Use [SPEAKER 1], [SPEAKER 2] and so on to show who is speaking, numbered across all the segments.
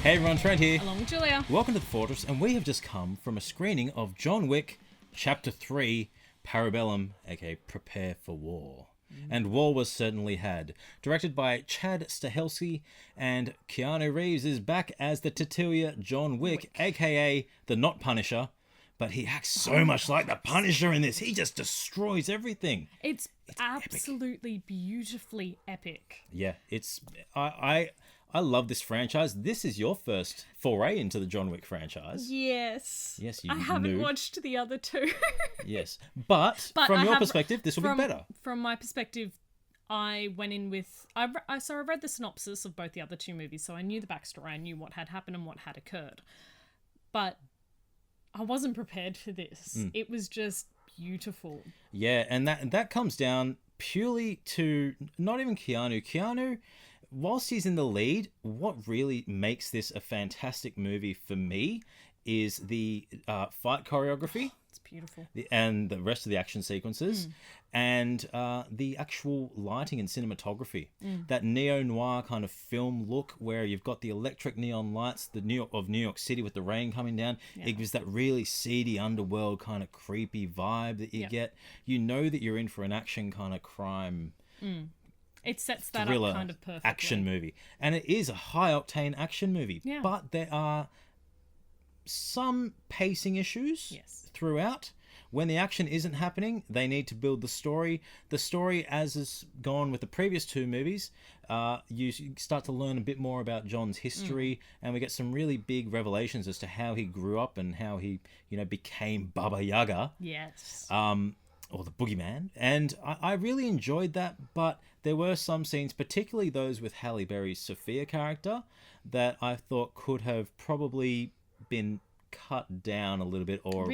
[SPEAKER 1] Hey everyone, Trent here.
[SPEAKER 2] Along with Julia.
[SPEAKER 1] Welcome to the Fortress, and we have just come from a screening of John Wick, Chapter 3, Parabellum, aka Prepare for War. And war was certainly had. Directed by Chad Stahelski, and Keanu Reeves is back as the titular John Wick, aka the Not Punisher. But he acts so much like the Punisher in this. He just destroys everything.
[SPEAKER 2] It's absolutely epic. Beautifully epic.
[SPEAKER 1] Yeah, it's... I love this franchise. This is your first foray into the John Wick franchise.
[SPEAKER 2] Yes.
[SPEAKER 1] Yes, you
[SPEAKER 2] I haven't
[SPEAKER 1] noob.
[SPEAKER 2] watched the other two.
[SPEAKER 1] Yes. But from your perspective, this will be better.
[SPEAKER 2] From my perspective, I went in with... I read the synopsis of both the other two movies, so I knew the backstory. I knew what had happened and what had occurred. But I wasn't prepared for this. It was just beautiful.
[SPEAKER 1] Yeah, and that comes down purely to not even Keanu. Keanu... Whilst he's in the lead, what really makes this a fantastic movie for me is the fight choreography.
[SPEAKER 2] It's beautiful.
[SPEAKER 1] And the rest of the action sequences. And the actual lighting and cinematography. That neo-noir kind of film look where you've got the electric neon lights, the New York City with the rain coming down. Yeah. It gives that really seedy underworld kind of creepy vibe that you get. You know that you're in for an action kind of crime
[SPEAKER 2] It sets that
[SPEAKER 1] thriller
[SPEAKER 2] up kind of perfectly.
[SPEAKER 1] Action movie. And it is a high-octane action movie. Yeah. But there are some pacing issues throughout. When the action isn't happening, they need to build the story. The story, as has gone with the previous two movies, you start to learn a bit more about John's history, and we get some really big revelations as to how he grew up and how he, became Baba Yaga.
[SPEAKER 2] Yes.
[SPEAKER 1] Or the Boogeyman. And I really enjoyed that, but there were some scenes, particularly those with Halle Berry's Sophia character, that I thought could have probably been cut down a little bit or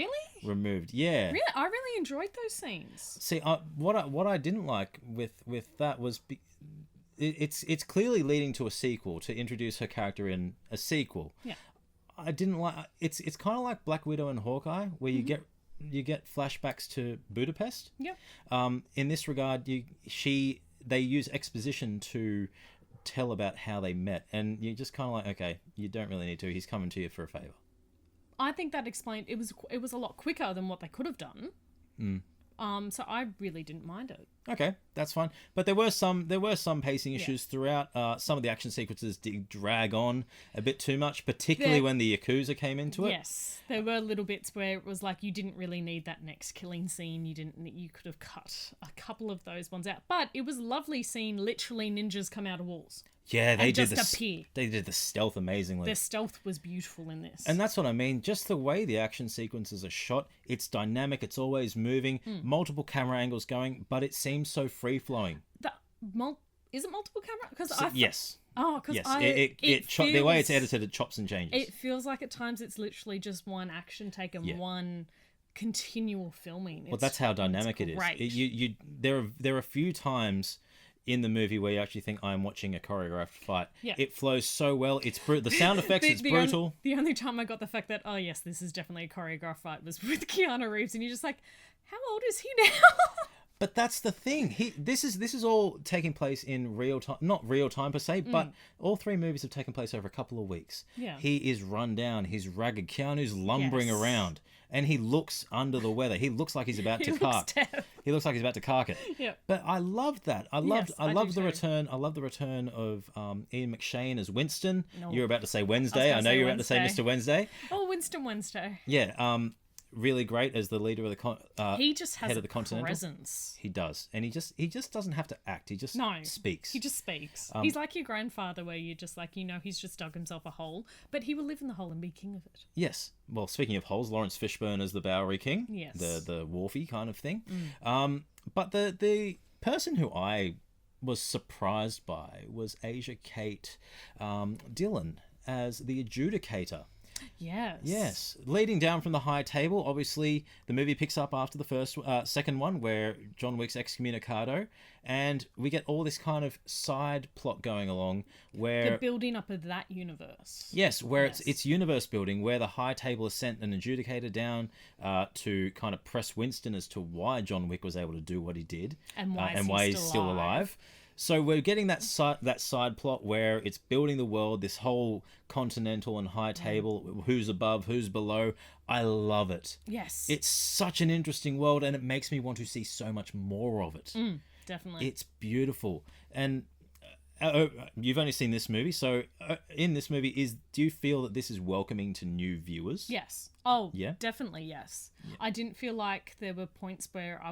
[SPEAKER 1] removed. Yeah.
[SPEAKER 2] Really? I really enjoyed those scenes.
[SPEAKER 1] See, what I didn't like with that was... It's clearly leading to a sequel, to introduce her character in a sequel.
[SPEAKER 2] Yeah. I
[SPEAKER 1] didn't like... It's kind of like Black Widow and Hawkeye, where you get flashbacks to Budapest.
[SPEAKER 2] Yeah.
[SPEAKER 1] In this regard, they use exposition to tell about how they met, and you're just kind of like, okay, you don't really need to. He's coming to you for a favor.
[SPEAKER 2] I think that explained it was a lot quicker than what they could have done. So I really didn't mind it.
[SPEAKER 1] Okay, that's fine. But there were some pacing issues throughout. Some of the action sequences did drag on a bit too much, particularly when the Yakuza came into it.
[SPEAKER 2] Yes, there were little bits where it was like you didn't really need that next killing scene. You could have cut a couple of those ones out. But it was lovely seeing literally ninjas come out of walls.
[SPEAKER 1] Yeah, they did
[SPEAKER 2] appear.
[SPEAKER 1] They did the stealth amazingly.
[SPEAKER 2] Their stealth was beautiful in this.
[SPEAKER 1] And that's what I mean. Just the way the action sequences are shot, it's dynamic, it's always moving, multiple camera angles going, but it seems so free-flowing.
[SPEAKER 2] Is it multiple camera?
[SPEAKER 1] Yes.
[SPEAKER 2] Oh, because
[SPEAKER 1] yes. The way it's edited, it chops and changes.
[SPEAKER 2] It feels like at times it's literally just one action take and one continual filming.
[SPEAKER 1] Well, that's how dynamic it is. There are a few times in the movie where you actually think I'm watching a choreographed fight. Yeah. It flows so well. It's the sound effects. It's brutal.
[SPEAKER 2] The only time I got the fact that this is definitely a choreographed fight was with Keanu Reeves, and you're just like, how old is he now?
[SPEAKER 1] But that's the thing. This is all taking place in real time, not real time per se, but all three movies have taken place over a couple of weeks.
[SPEAKER 2] Yeah.
[SPEAKER 1] He is run down. He's ragged. Keanu's lumbering around, and he looks under the weather. He looks like he's about to cark. He looks like he's about to cark it.
[SPEAKER 2] Yeah.
[SPEAKER 1] But I loved that. I loved the return. I love the return of Ian McShane as Winston. No. You were about to say Wednesday. I know you were about to say Mr. Wednesday.
[SPEAKER 2] Oh, Winston Wednesday.
[SPEAKER 1] Yeah. Really great as the leader of the
[SPEAKER 2] he just has
[SPEAKER 1] head of the Continental.
[SPEAKER 2] Presence.
[SPEAKER 1] He does, and he just doesn't have to act. He just speaks.
[SPEAKER 2] He just speaks. He's like your grandfather, where you're just like, he's just dug himself a hole, but he will live in the hole and be king of it.
[SPEAKER 1] Yes. Well, speaking of holes, Laurence Fishburne as the Bowery King.
[SPEAKER 2] Yes.
[SPEAKER 1] The wharfy kind of thing. But the person who I was surprised by was Asia Kate Dillon as the adjudicator. Yes. Leading down from the high table, obviously, the movie picks up after the second one, where John Wick's excommunicado, and we get all this kind of side plot going along where...
[SPEAKER 2] The building up of that universe.
[SPEAKER 1] Yes, where it's universe building, where the high table has sent an adjudicator down to kind of press Winston as to why John Wick was able to do what he did.
[SPEAKER 2] And why he's still alive.
[SPEAKER 1] So we're getting that side plot where it's building the world, this whole continental and high table, who's above, who's below. I love it.
[SPEAKER 2] Yes.
[SPEAKER 1] It's such an interesting world, and it makes me want to see so much more of it.
[SPEAKER 2] Definitely.
[SPEAKER 1] It's beautiful. And you've only seen this movie, so in this movie, do you feel that this is welcoming to new viewers?
[SPEAKER 2] Yes. Oh,
[SPEAKER 1] yeah?
[SPEAKER 2] Definitely yes.
[SPEAKER 1] Yeah.
[SPEAKER 2] I didn't feel like there were points where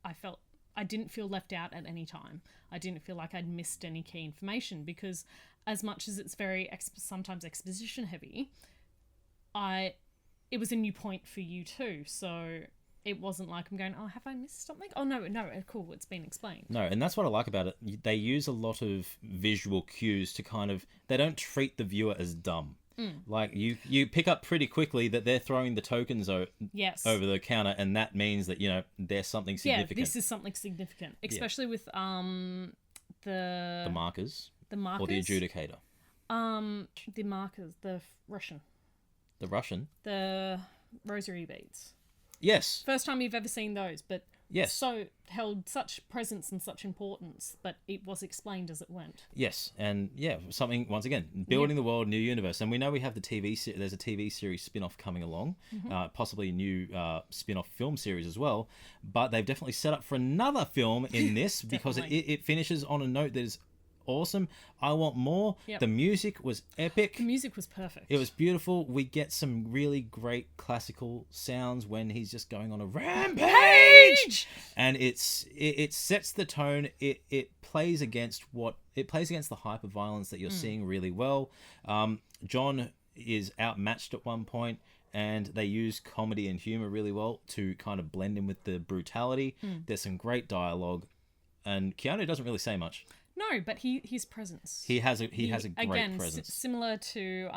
[SPEAKER 2] I felt I didn't feel left out at any time. I didn't feel like I'd missed any key information, because as much as it's very sometimes exposition heavy, it was a new point for you too. So it wasn't like I'm going, oh, have I missed something? Oh, no, cool, it's been explained.
[SPEAKER 1] No, and that's what I like about it. They use a lot of visual cues to kind of... They don't treat the viewer as dumb. Like, you pick up pretty quickly that they're throwing the tokens over the counter, and that means that, there's something significant.
[SPEAKER 2] Yeah, this is something significant. Especially with the
[SPEAKER 1] markers.
[SPEAKER 2] The markers?
[SPEAKER 1] Or the adjudicator.
[SPEAKER 2] The markers, the Russian.
[SPEAKER 1] The Russian?
[SPEAKER 2] The rosary beads.
[SPEAKER 1] Yes.
[SPEAKER 2] First time you've ever seen those, but
[SPEAKER 1] yes,
[SPEAKER 2] so held such presence and such importance, but it was explained as it went.
[SPEAKER 1] Yes, and something, once again, building the world, new universe. And we know we have the there's a TV series spin-off coming along, possibly a new spin-off film series as well, but they've definitely set up for another film in this because it finishes on a note that is awesome. I want more. The music was epic.
[SPEAKER 2] The music was perfect.
[SPEAKER 1] It was beautiful. We get some really great classical sounds when he's just going on a rampage, and it sets the tone. It plays against the hyper violence that you're seeing really well. John is outmatched at one point, and they use comedy and humor really well to kind of blend in with the brutality. There's some great dialogue, and Keanu doesn't really say much.
[SPEAKER 2] No, but his presence.
[SPEAKER 1] He has a great presence.
[SPEAKER 2] Similar to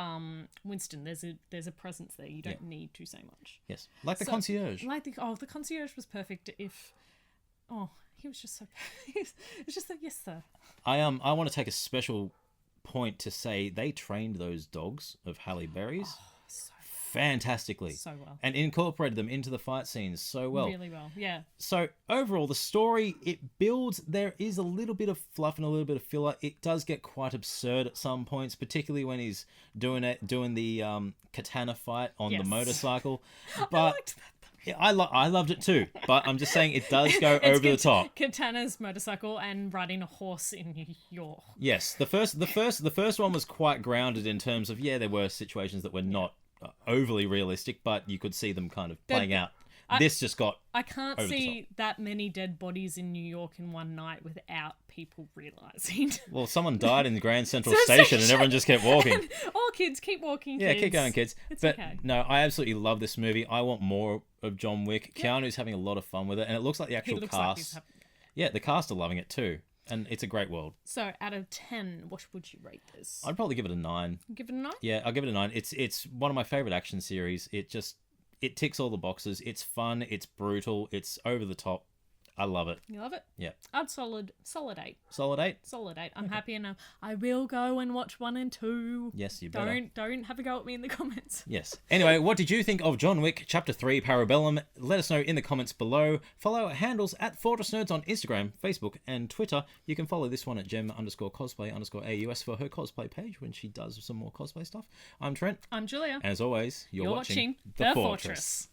[SPEAKER 2] Winston, there's a presence there. You don't need to say much.
[SPEAKER 1] Yes, like the concierge.
[SPEAKER 2] The concierge was perfect. He was just so. It was just like, yes, sir.
[SPEAKER 1] I want to take a special point to say they trained those dogs of Halle Berry's fantastically,
[SPEAKER 2] so well,
[SPEAKER 1] and incorporated them into the fight scenes so well,
[SPEAKER 2] really well. Yeah.
[SPEAKER 1] So overall, the story, it builds. There is a little bit of fluff and a little bit of filler. It does get quite absurd at some points, particularly when he's doing the katana fight on the motorcycle. But I loved it too. But I'm just saying it does go over the top.
[SPEAKER 2] Katana's motorcycle and riding a horse in New York.
[SPEAKER 1] Yes, the first one was quite grounded in terms of there were situations that were not overly realistic, but you could see them kind of playing out. This just got
[SPEAKER 2] I can't see that many dead bodies in New York in one night without people realising.
[SPEAKER 1] Well, someone died in the Grand Central Station and everyone just kept walking.
[SPEAKER 2] All kids, keep walking,
[SPEAKER 1] kids. Yeah, keep going, kids.
[SPEAKER 2] It's
[SPEAKER 1] but
[SPEAKER 2] okay.
[SPEAKER 1] No, I absolutely love this movie. I want more of John Wick. Keanu's having a lot of fun with it, and it looks like the actual cast. The cast are loving it too. And it's a great world. So,
[SPEAKER 2] out of 10, what would you rate this?
[SPEAKER 1] I'd probably give it a 9.
[SPEAKER 2] Give it a 9?
[SPEAKER 1] Yeah, I'll give it a 9. It's one of my favourite action series. It ticks all the boxes. It's fun. It's brutal. It's over the top. I love it.
[SPEAKER 2] You love it?
[SPEAKER 1] Yeah.
[SPEAKER 2] I'd solid 8.
[SPEAKER 1] Solid 8?
[SPEAKER 2] Solid 8. I'm happy enough. I will go and watch 1 and 2.
[SPEAKER 1] Yes, you better.
[SPEAKER 2] Don't have a go at me in the comments.
[SPEAKER 1] Yes. Anyway, what did you think of John Wick Chapter 3 Parabellum? Let us know in the comments below. Follow our handles at Fortress Nerds on Instagram, Facebook, and Twitter. You can follow this one at gem_cosplay_aus for her cosplay page when she does some more cosplay stuff. I'm Trent.
[SPEAKER 2] I'm Julia.
[SPEAKER 1] And as always, you're watching
[SPEAKER 2] The Fortress.